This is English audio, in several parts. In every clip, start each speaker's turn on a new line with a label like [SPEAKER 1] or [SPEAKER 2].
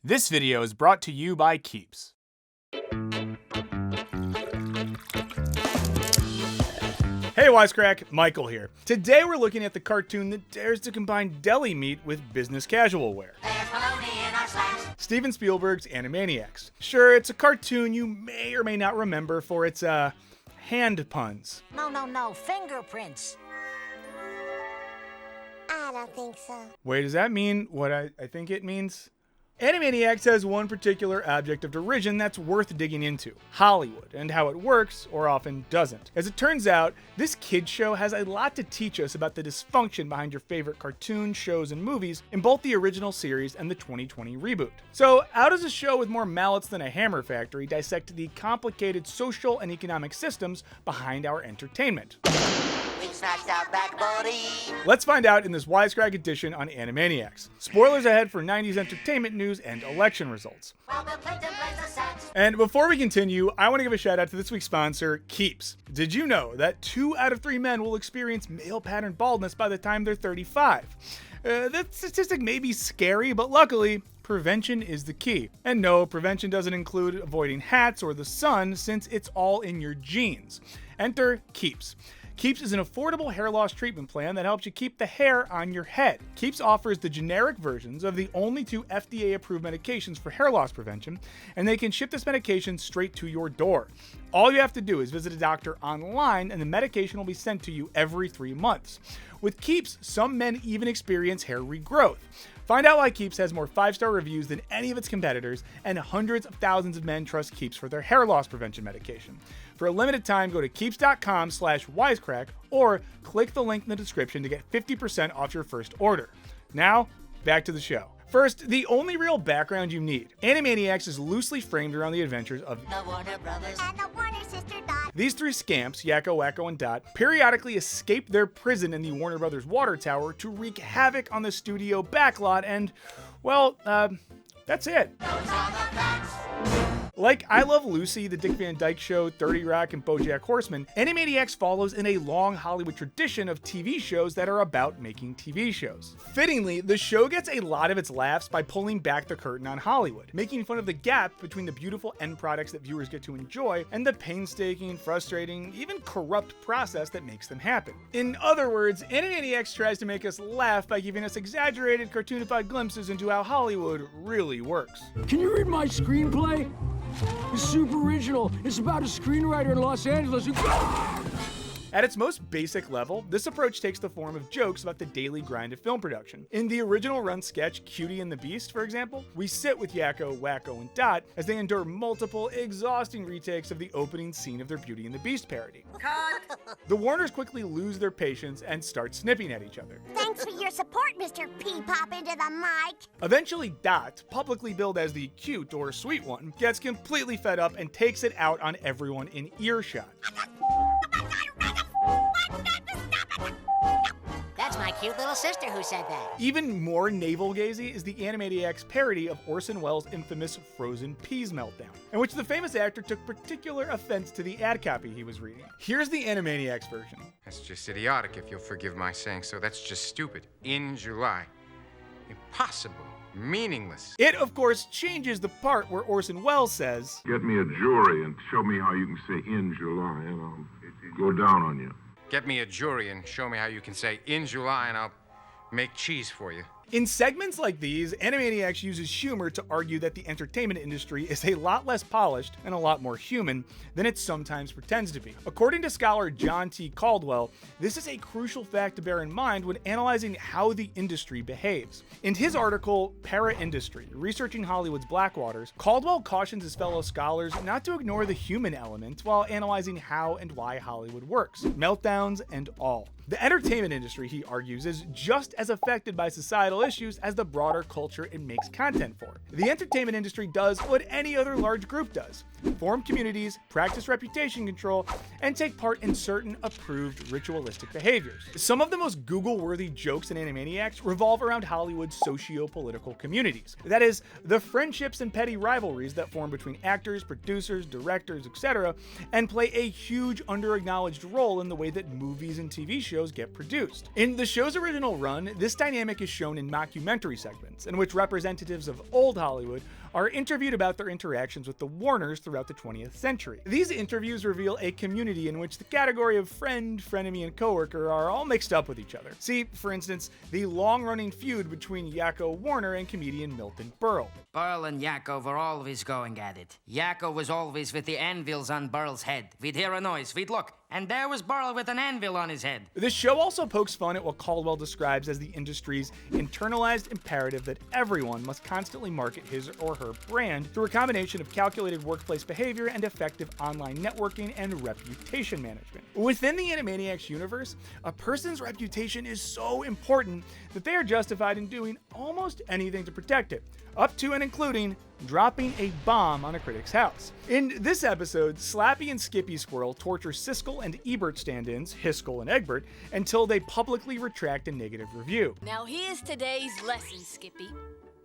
[SPEAKER 1] This video is brought to you by Keeps. Hey Wisecrack, Michael here. Today we're looking at the cartoon that dares to combine deli meat with business casual wear. Steven Spielberg's Animaniacs. Sure, it's a cartoon you may or may not remember for its, hand puns.
[SPEAKER 2] No, fingerprints. I don't think so.
[SPEAKER 1] Wait, does that mean what I think it means? Animaniacs has one particular object of derision that's worth digging into: Hollywood, and how it works, or often doesn't. As it turns out, this kids show has a lot to teach us about the dysfunction behind your favorite cartoons, shows, and movies in both the original series and the 2020 reboot. So how does a show with more mallets than a hammer factory dissect the complicated social and economic systems behind our entertainment? Let's find out in this Wisecrack Edition on Animaniacs. Spoilers ahead for 90s entertainment news and election results. And before we continue, I want to give a shout out to this week's sponsor, Keeps. Did you know that 2 out of 3 men will experience male pattern baldness by the time they're 35? That statistic may be scary, but luckily, prevention is the key. And no, prevention doesn't include avoiding hats or the sun, since it's all in your genes. Enter Keeps. Keeps is an affordable hair loss treatment plan that helps you keep the hair on your head. Keeps offers the generic versions of the only 2 FDA-approved medications for hair loss prevention, and they can ship this medication straight to your door. All you have to do is visit a doctor online, and the medication will be sent to you every 3 months. With Keeps, some men even experience hair regrowth. Find out why Keeps has more 5-star reviews than any of its competitors, and hundreds of thousands of men trust Keeps for their hair loss prevention medication. For a limited time, go to keeps.com/wisecrack or click the link in the description to get 50% off your first order. Now, back to the show. First, the only real background you need. Animaniacs is loosely framed around the adventures of
[SPEAKER 2] The Warner Brothers and the Warner sister Dot.
[SPEAKER 1] These 3 scamps, Yakko, Wacko, and Dot, periodically escape their prison in the Warner Brothers water tower to wreak havoc on the studio backlot and, well, that's it. Like I Love Lucy, The Dick Van Dyke Show, 30 Rock, and BoJack Horseman, Animaniacs follows in a long Hollywood tradition of TV shows that are about making TV shows. Fittingly, the show gets a lot of its laughs by pulling back the curtain on Hollywood, making fun of the gap between the beautiful end products that viewers get to enjoy and the painstaking, frustrating, even corrupt process that makes them happen. In other words, Animaniacs tries to make us laugh by giving us exaggerated, cartoonified glimpses into how Hollywood really works.
[SPEAKER 3] Can you read my screenplay? It's super original. It's about a screenwriter in Los Angeles who...
[SPEAKER 1] At its most basic level, this approach takes the form of jokes about the daily grind of film production. In the original run sketch Cutie and the Beast, for example, we sit with Yakko, Wacko, and Dot as they endure multiple exhausting retakes of the opening scene of their Beauty and the Beast parody.
[SPEAKER 2] Cut.
[SPEAKER 1] The Warners quickly lose their patience and start snipping at each other.
[SPEAKER 2] Thanks for your support, Mr. P-Pop into the mic.
[SPEAKER 1] Eventually, Dot, publicly billed as the cute or sweet one, gets completely fed up and takes it out on everyone in earshot.
[SPEAKER 2] That's my cute little sister who said that.
[SPEAKER 1] Even more navel-gazing is the Animaniacs parody of Orson Welles' infamous Frozen Peas meltdown, in which the famous actor took particular offense to the ad copy he was reading. Here's the Animaniacs version.
[SPEAKER 4] That's just idiotic, if you'll forgive my saying so. That's just stupid. In July. Impossible. Meaningless.
[SPEAKER 1] It, of course, changes the part where Orson Welles says,
[SPEAKER 5] "Get me a jury and show me how you can say in July, and I'll go down on you."
[SPEAKER 4] Get me a jury and show me how you can say in July and I'll make cheese for you.
[SPEAKER 1] In segments like these, Animaniacs uses humor to argue that the entertainment industry is a lot less polished and a lot more human than it sometimes pretends to be. According to scholar John T. Caldwell, this is a crucial fact to bear in mind when analyzing how the industry behaves. In his article, Para-Industry, Researching Hollywood's Blackwaters, Caldwell cautions his fellow scholars not to ignore the human element while analyzing how and why Hollywood works, meltdowns and all. The entertainment industry, he argues, is just as affected by societal issues as the broader culture it makes content for. The entertainment industry does what any other large group does: form communities, practice reputation control, and take part in certain approved ritualistic behaviors. Some of the most Google-worthy jokes in Animaniacs revolve around Hollywood's socio-political communities. That is, the friendships and petty rivalries that form between actors, producers, directors, etc., and play a huge under-acknowledged role in the way that movies and TV shows get produced. In the show's original run, this dynamic is shown in and mockumentary segments, in which representatives of old Hollywood are interviewed about their interactions with the Warners throughout the 20th century. These interviews reveal a community in which the category of friend, frenemy, and coworker are all mixed up with each other. See, for instance, the long-running feud between Yakko Warner and comedian Milton Berle.
[SPEAKER 6] Berle and Yakko were always going at it. Yakko was always with the anvils on Berle's head. We'd hear a noise, we'd look, and there was Berle with an anvil on his head.
[SPEAKER 1] This show also pokes fun at what Caldwell describes as the industry's internalized imperative that everyone must constantly market his or her brand through a combination of calculated workplace behavior and effective online networking and reputation management. Within the Animaniacs universe, a person's reputation is so important that they are justified in doing almost anything to protect it, up to and including dropping a bomb on a critic's house. In this episode, Slappy and Skippy Squirrel torture Siskel and Ebert stand-ins, Hiskel and Egbert, until they publicly retract a negative review.
[SPEAKER 7] Now here's today's lesson, Skippy.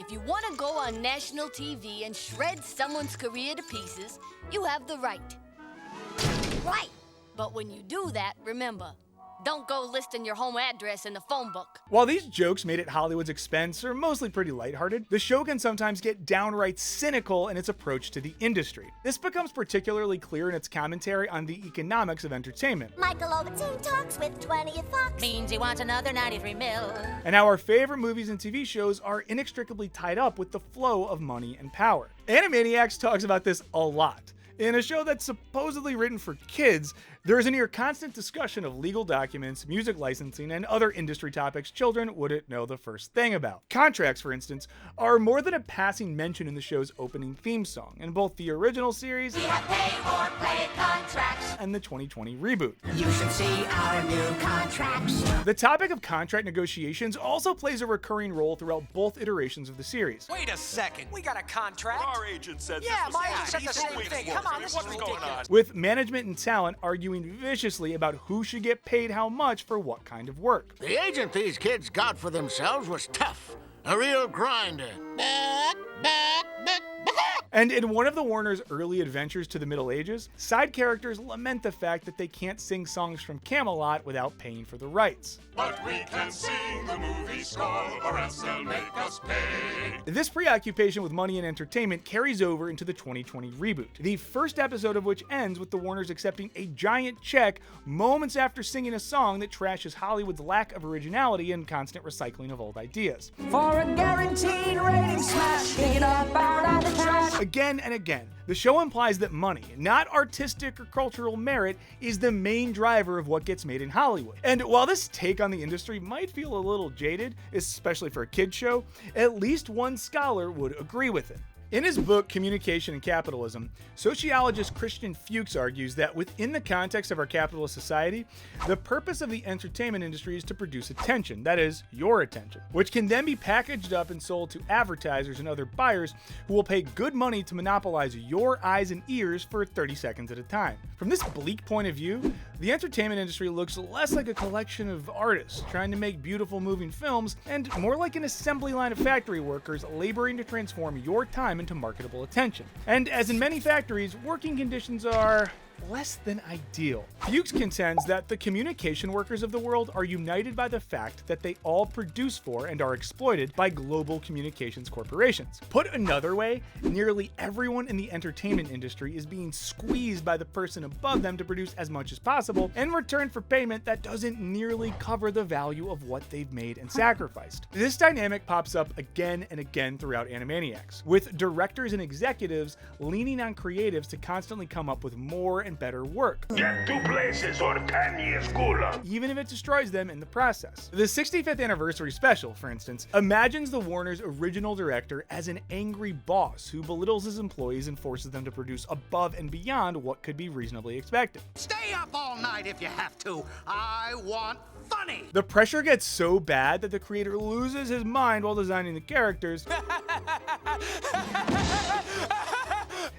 [SPEAKER 7] If you want to go on national TV and shred someone's career to pieces, you have the right. Right! But when you do that, remember, don't go listing your home address in the phone book.
[SPEAKER 1] While these jokes made at Hollywood's expense are mostly pretty lighthearted, the show can sometimes get downright cynical in its approach to the industry. This becomes particularly clear in its commentary on the economics of entertainment.
[SPEAKER 2] Michael Overton talks with 20th Fox. Means he wants another 93 mil.
[SPEAKER 1] And how our favorite movies and TV shows are inextricably tied up with the flow of money and power. Animaniacs talks about this a lot. In a show that's supposedly written for kids, there is a near constant discussion of legal documents, music licensing, and other industry topics children wouldn't know the first thing about. Contracts, for instance, are more than a passing mention in the show's opening theme song, in both the original series and the 2020 reboot.
[SPEAKER 8] You should see our new contracts.
[SPEAKER 1] The topic of contract negotiations also plays a recurring role throughout both iterations of the series.
[SPEAKER 9] Wait a second. We got a contract?
[SPEAKER 10] Our agent said
[SPEAKER 9] Yeah,
[SPEAKER 10] this was
[SPEAKER 9] my agent said the same thing. Come on, this is
[SPEAKER 10] What's going
[SPEAKER 9] ridiculous.
[SPEAKER 10] on?
[SPEAKER 1] With management and talent arguing viciously about who should get paid how much for what kind of work.
[SPEAKER 11] The agent these kids got for themselves was tough. A real grinder.
[SPEAKER 1] And in one of the Warners' early adventures to the Middle Ages, side characters lament the fact that they can't sing songs from Camelot without paying for the rights.
[SPEAKER 10] But we can sing the movie score, or else they'll make us pay.
[SPEAKER 1] This preoccupation with money and entertainment carries over into the 2020 reboot, the first episode of which ends with the Warners accepting a giant check moments after singing a song that trashes Hollywood's lack of originality and constant recycling of old ideas.
[SPEAKER 8] For a guaranteed rating smash, dig it up out of the trash.
[SPEAKER 1] Again and again, the show implies that money, not artistic or cultural merit, is the main driver of what gets made in Hollywood. And while this take on the industry might feel a little jaded, especially for a kid's show, at least one scholar would agree with it. In his book, Communication and Capitalism, sociologist Christian Fuchs argues that within the context of our capitalist society, the purpose of the entertainment industry is to produce attention, that is, your attention, which can then be packaged up and sold to advertisers and other buyers who will pay good money to monopolize your eyes and ears for 30 seconds at a time. From this bleak point of view, the entertainment industry looks less like a collection of artists trying to make beautiful moving films and more like an assembly line of factory workers laboring to transform your time into marketable attention. And as in many factories, working conditions are less than ideal. Fuchs contends that the communication workers of the world are united by the fact that they all produce for and are exploited by global communications corporations. Put another way, nearly everyone in the entertainment industry is being squeezed by the person above them to produce as much as possible in return for payment that doesn't nearly cover the value of what they've made and sacrificed. This dynamic pops up again and again throughout Animaniacs, with directors and executives leaning on creatives to constantly come up with more and better work.
[SPEAKER 10] Get 2 places or 10 years cooler.
[SPEAKER 1] Even if it destroys them in the process. The 65th anniversary special, for instance, imagines the Warner's original director as an angry boss who belittles his employees and forces them to produce above and beyond what could be reasonably expected.
[SPEAKER 11] Stay up all night if you have to. I want funny.
[SPEAKER 1] The pressure gets so bad that the creator loses his mind while designing the characters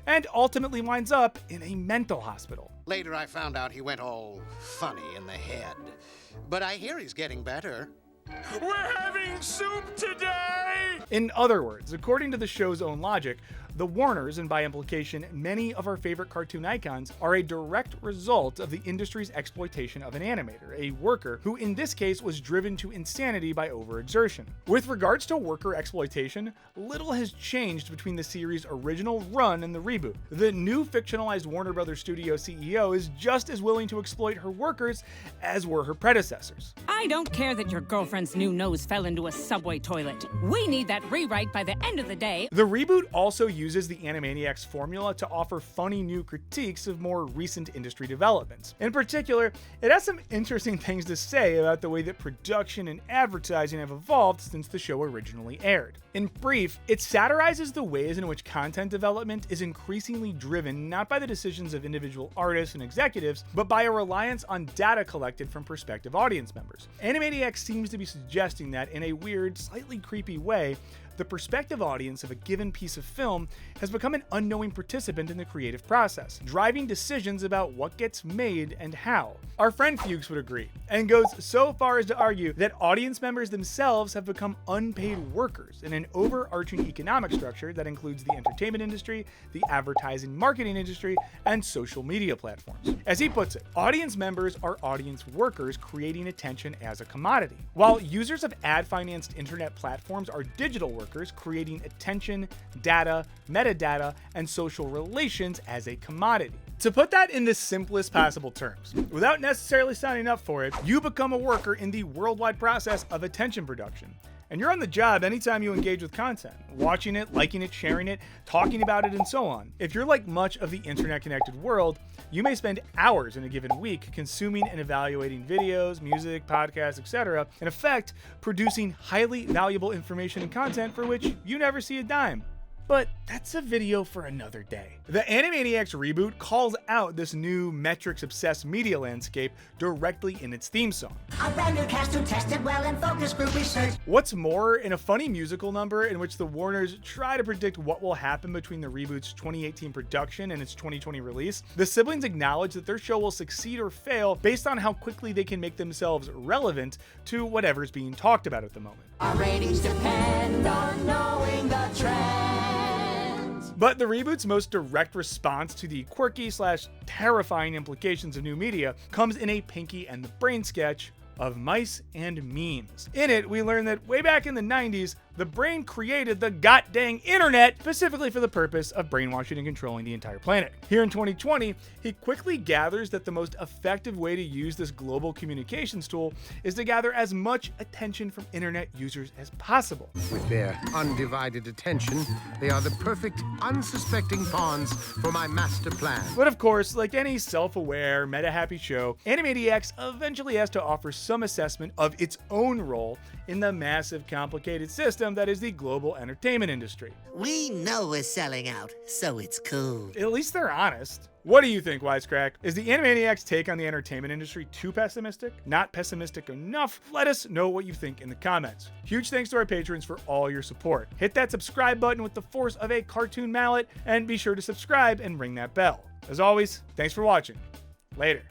[SPEAKER 1] and ultimately winds up in a mental hospital.
[SPEAKER 11] Later I found out he went all funny in the head. But I hear he's getting better.
[SPEAKER 10] We're having soup today!
[SPEAKER 1] In other words, according to the show's own logic, the Warners, and by implication many of our favorite cartoon icons, are a direct result of the industry's exploitation of an animator, a worker who in this case was driven to insanity by overexertion. With regards to worker exploitation, little has changed between the series' original run and the reboot. The new fictionalized Warner Brothers Studio CEO is just as willing to exploit her workers as were her predecessors.
[SPEAKER 12] I don't care that your girlfriend's new nose fell into a subway toilet. We need that rewrite by the end of the day.
[SPEAKER 1] The reboot also uses the Animaniacs formula to offer funny new critiques of more recent industry developments. In particular, it has some interesting things to say about the way that production and advertising have evolved since the show originally aired. In brief, it satirizes the ways in which content development is increasingly driven not by the decisions of individual artists and executives, but by a reliance on data collected from prospective audience members. Animaniacs seems to be suggesting that, in a weird, slightly creepy way, the prospective audience of a given piece of film has become an unknowing participant in the creative process, driving decisions about what gets made and how. Our friend Fuchs would agree, and goes so far as to argue that audience members themselves have become unpaid workers in an overarching economic structure that includes the entertainment industry, the advertising marketing industry, and social media platforms. As he puts it, audience members are audience workers creating attention as a commodity, while users of ad-financed internet platforms are digital workers creating attention, data, metadata, and social relations as a commodity. To put that in the simplest possible terms, without necessarily signing up for it, you become a worker in the worldwide process of attention production. And you're on the job anytime you engage with content, watching it, liking it, sharing it, talking about it, and so on. If you're like much of the internet-connected world, you may spend hours in a given week consuming and evaluating videos, music, podcasts, etc., in effect, producing highly valuable information and content for which you never see a dime. But that's a video for another day. The Animaniacs reboot calls out this new metrics-obsessed media landscape directly in its theme song.
[SPEAKER 8] A brand new cast who tested well in focus group research.
[SPEAKER 1] What's more, in a funny musical number in which the Warners try to predict what will happen between the reboot's 2018 production and its 2020 release, the siblings acknowledge that their show will succeed or fail based on how quickly they can make themselves relevant to whatever's being talked about at the moment.
[SPEAKER 8] Our ratings depend on knowing the trends.
[SPEAKER 1] But the reboot's most direct response to the quirky/terrifying implications of new media comes in a Pinky and the Brain sketch of Mice and Memes. In it, we learn that way back in the 90s, the Brain created the god-dang internet specifically for the purpose of brainwashing and controlling the entire planet. Here in 2020, he quickly gathers that the most effective way to use this global communications tool is to gather as much attention from internet users as possible.
[SPEAKER 11] With their undivided attention, they are the perfect, unsuspecting pawns for my master plan.
[SPEAKER 1] But of course, like any self-aware, meta-happy show, Animaniacs eventually has to offer some assessment of its own role in the massive, complicated system that is the global entertainment industry.
[SPEAKER 13] We know we're selling out, so it's cool.
[SPEAKER 1] At least they're honest. What do you think, Wisecrack? Is the Animaniacs' take on the entertainment industry too pessimistic? Not pessimistic enough? Let us know what you think in the comments. Huge thanks to our patrons for all your support. Hit that subscribe button with the force of a cartoon mallet, and be sure to subscribe and ring that bell. As always, thanks for watching. Later.